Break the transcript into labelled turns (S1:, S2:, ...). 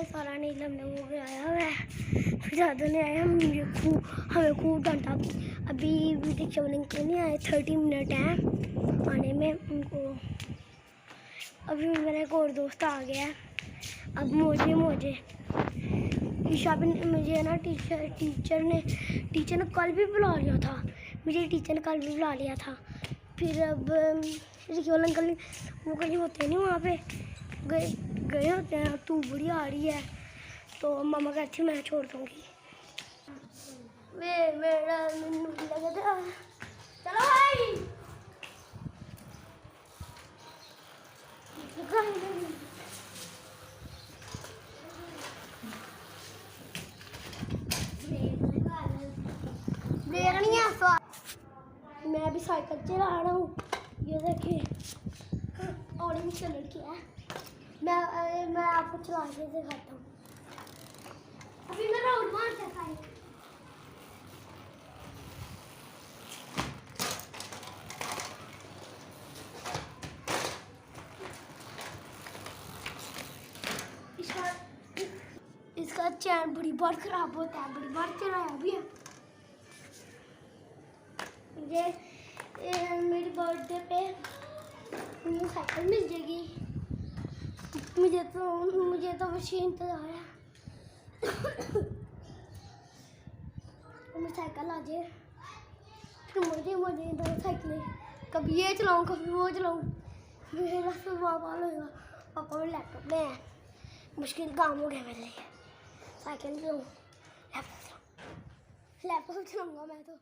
S1: सारा नीलम ने वो आया हुआ है, फिर ज़्यादा नहीं आया, हमें खूब डांटा। अभी टीचर अंकल नहीं आए, 30 मिनट हैं आने में उनको। अभी मेरा एक और दोस्त आ गया है। अब मुझे ईशा भी मुझे ना टीचर ने कल भी बुला लिया था। मुझे टीचर ने कल भी बुला लिया था। फिर अब रिक्योल अंकल वो कहीं होते नहीं वहाँ पे गए होते हैं। तू बड़ी आ रही है तो मामा कहती मैं छोड़ दूँगी। मेरा लगा चलो भाई ब्रेक नहीं है। मैं अभी साइकिल चला रहा हूँ, ये देखिए ऑरेंज कलर की है। मैं आपको चला के दिखाता हूँ। अभी मैं राउंड मारता साइकिल। इसका चैन बड़ी बार खराब होता है, बड़ी बार चलाया भी है। ये मेरी बर्थडे पे मुझे साइकिल मिल जाएगी। मुझे तो बच्चे इंतजार है साइकिल आ जाए। फिर मुझे दो साइकिलें, कभी ये चलाऊँ कभी वो चलाऊँ। मेरा स्वभाव होगा। पापा में लैपटॉप में है, मुश्किल काम हो गया मेरे लिए। साइकिल चलाऊँ, लैपटॉप चलाऊँगा मैं तो।